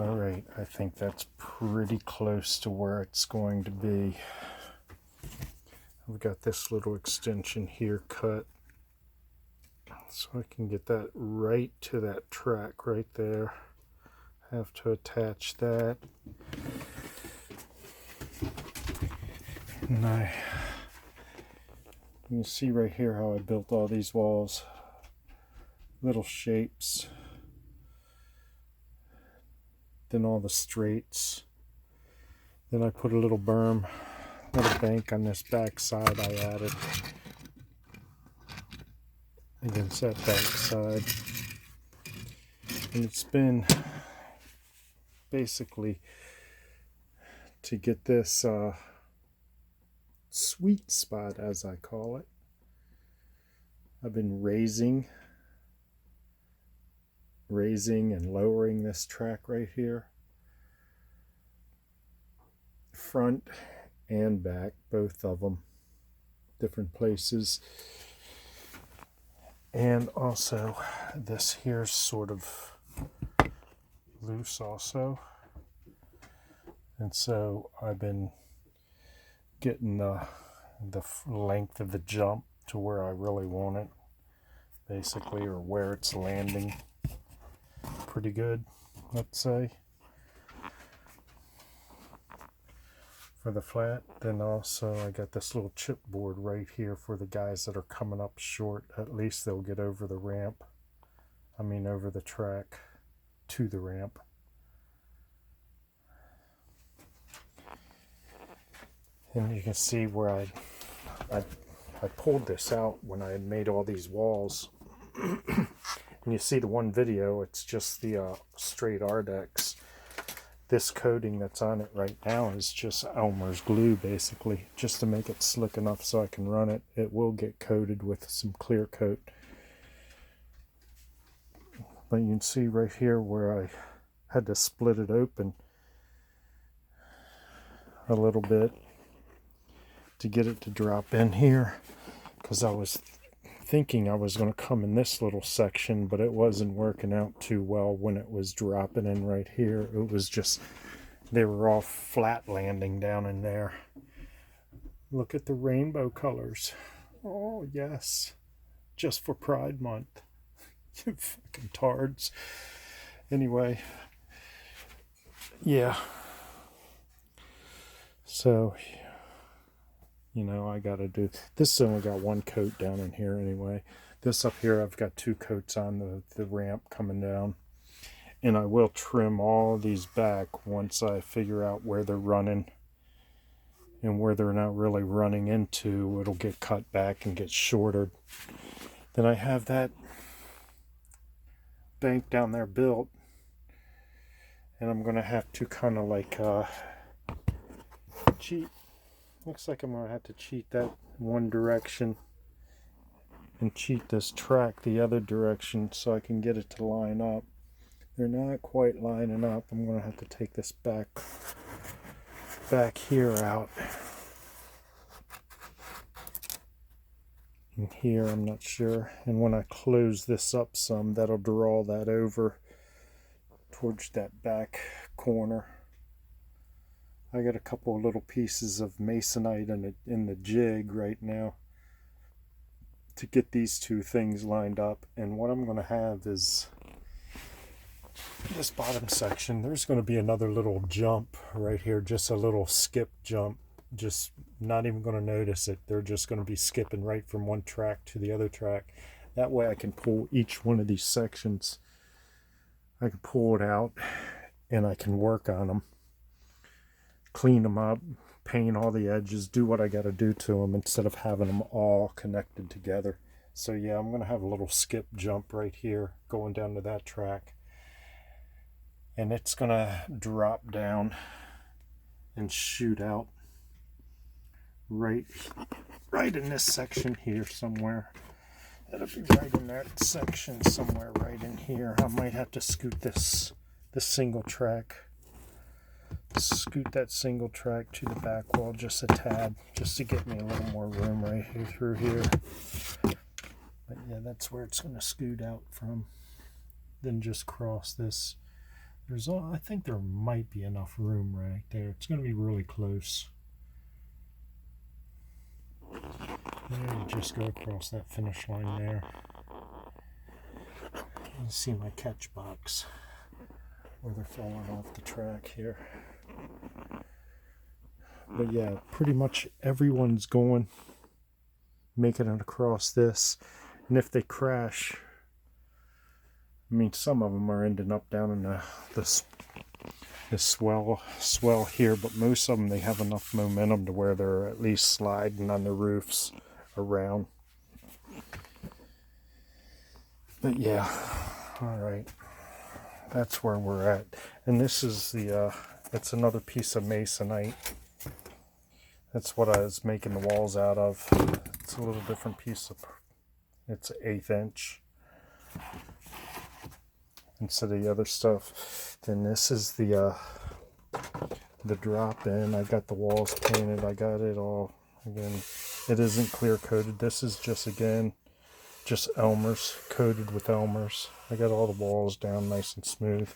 Alright, I think that's pretty close to where it's going to be. I've got this little extension here cut, so I can get that right to that track right there. Have to attach that. And you can see right here how I built all these walls. Little shapes. Then all the straights. Then I put a little berm, little bank on this back side I added against that back side. And it's been basically to get this sweet spot, as I call it. I've been raising and lowering this track right here, front and back, both of them, different places. And also this here's sort of loose also, and so I've been getting the length of the jump to where I really want it, basically, or where it's landing pretty good, let's say, for the flat. Then also I got this little chipboard right here for the guys that are coming up short. At least they'll get over the ramp, over the track to the ramp. And you can see where I pulled this out when I had made all these walls. And you see the one video, it's just the straight Ardex. This coating that's on it right now is just Elmer's glue, basically, just to make it slick enough so I can run it. It will get coated with some clear coat. But you can see right here where I had to split it open a little bit to get it to drop in here, because I was thinking I was going to come in this little section, but it wasn't working out too well when it was dropping in right here. It was just, they were all flat landing down in there. Look at the rainbow colors. Oh yes, just for Pride Month. You fucking tards. Anyway, yeah, so I gotta do this. Only got one coat down in here anyway. This up here I've got two coats on the ramp coming down, and I will trim all these back once I figure out where they're running and where they're not really running into. It'll get cut back and get shorter. Then I have that bank down there built, and I'm gonna have to kind of like cheat. Looks like I'm going to have to cheat that one direction and cheat this track the other direction so I can get it to line up. They're not quite lining up. I'm going to have to take this back here out. And here, I'm not sure. And when I close this up some, that'll draw that over towards that back corner. I got a couple of little pieces of masonite in the jig right now to get these two things lined up. And what I'm going to have is this bottom section. There's going to be another little jump right here, just a little skip jump. Just not even going to notice it. They're just going to be skipping right from one track to the other track. That way I can pull each one of these sections. I can pull it out and I can work on them. Clean them up, paint all the edges, do what I got to do to them instead of having them all connected together. So yeah, I'm going to have a little skip jump right here going down to that track. And it's going to drop down and shoot out right in this section here somewhere. That'll be right in that section somewhere right in here. I might have to scoot this single track. Scoot that single track to the back wall just a tad, just to get me a little more room right here through here. But yeah, that's where it's going to scoot out from. Then just cross this I think there might be enough room right there. It's going to be really close. There, you just go across that finish line there. You see my catch box where they're falling off the track here. But yeah, pretty much everyone's going, making it across this. And if they crash, I mean, some of them are ending up down in this swell here, but most of them, they have enough momentum to where they're at least sliding on the roofs around. But yeah, all right, that's where we're at. And this is it's another piece of masonite. That's what I was making the walls out of. It's a little different piece of, it's 1/8 inch instead of the other stuff. Then this is the drop in. I got the walls painted. I got it all. Again, it isn't clear coated. This is just, again, just Elmer's, coated with Elmer's. I got all the walls down nice and smooth.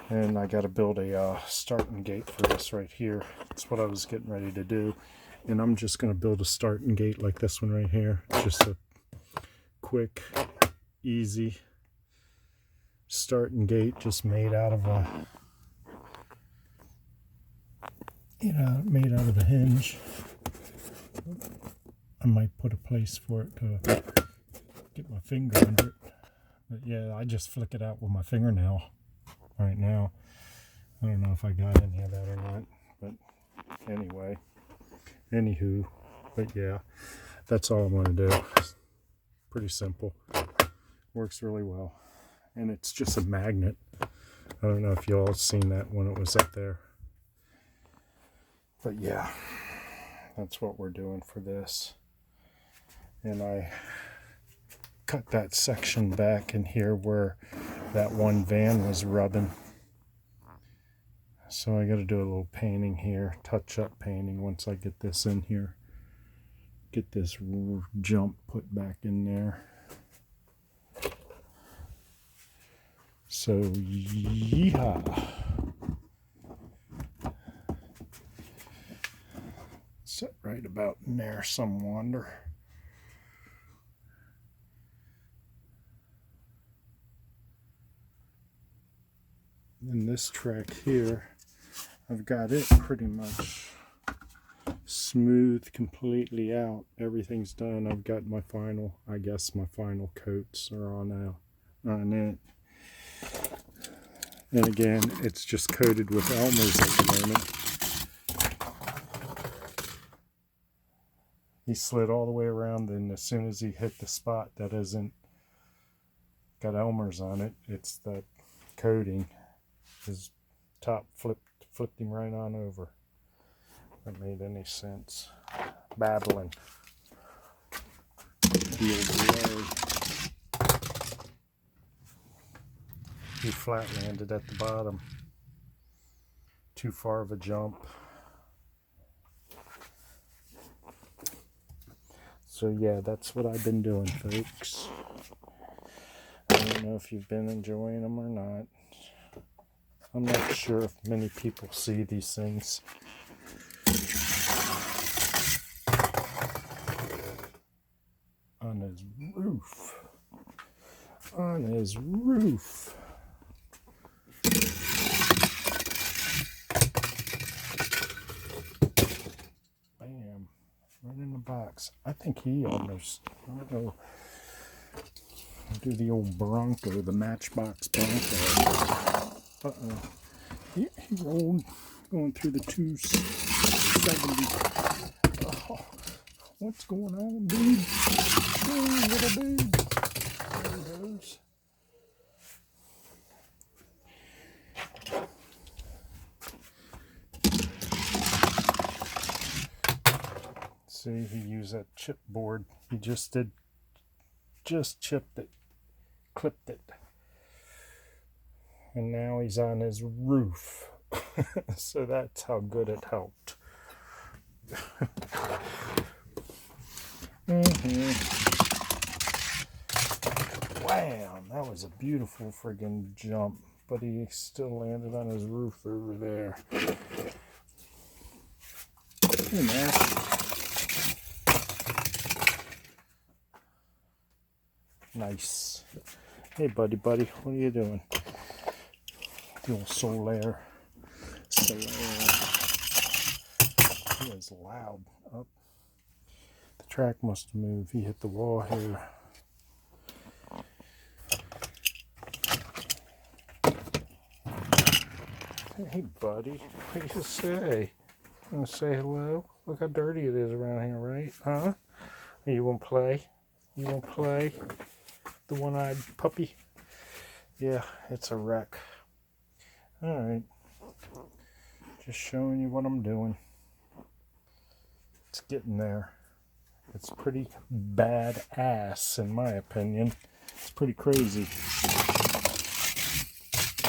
And I got to build a starting gate for this right here. That's what I was getting ready to do. And I'm just going to build a starting gate like this one right here. Just a quick, easy starting gate, just made out of a, made out of a hinge. I might put a place for it to get my finger under it. But yeah, I just flick it out with my fingernail right now. I don't know if I got any of that or not, but anyway, anywho, but yeah, that's all I'm going to do. Pretty simple. Works really well. And it's just a magnet. I don't know if you all seen that when it was up there. But yeah, that's what we're doing for this. And I cut that section back in here where that one van was rubbing. So I got to do a little painting here, touch up painting once I get this in here. Get this jump put back in there. So, yeehaw. Set right about in there, some wonder. And this track here, I've got it pretty much smooth completely out. Everything's done. I've got my final, I guess my final coats are on it. And again, it's just coated with Elmer's at the moment. He slid all the way around, and as soon as he hit the spot that isn't got Elmer's on it, it's that coating. His top flipped him right on over. That made any sense. Babbling. He flat landed at the bottom. Too far of a jump. So yeah, that's what I've been doing, folks. I don't know if you've been enjoying them or not. I'm not sure if many people see these things. On his roof. On his roof. Bam. Right in the box. I think he almost, I don't know. Do the old Bronco, the Matchbox Bronco. Uh-oh. He rolled going through the 270. Oh, what's going on, dude? Oh, little dude. There he goes. See, he used that chipboard. He just chipped it, clipped it. And now he's on his roof. So that's how good it helped. Wow, that was a beautiful friggin' jump. but he still landed on his roof over there. Hey, Nash. Nice. Hey, buddy, what are you doing? The old Solaire. He is loud. Oh, the track must have moved. He hit the wall here. Hey, buddy. What do you say? You want to say hello? Look how dirty it is around here, right? Huh? You want to play? You want to play? The one-eyed puppy? Yeah, it's a wreck. Alright. Just showing you what I'm doing. It's getting there. It's pretty badass, in my opinion. It's pretty crazy.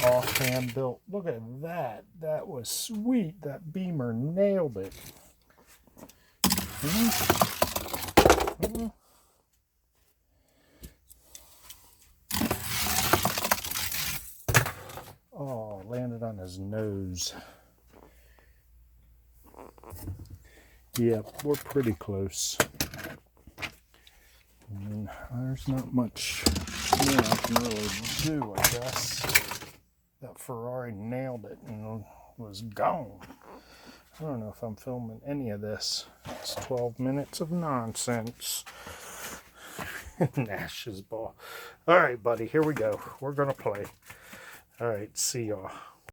All hand built. Look at that. That was sweet. That Beamer nailed it. Oh, landed on his nose. Yeah, we're pretty close. And there's not much more I can really do, I guess. That Ferrari nailed it and was gone. I don't know if I'm filming any of this. It's 12 minutes of nonsense. Nash's ball. All right, buddy, here we go. We're going to play. All right, see y'all.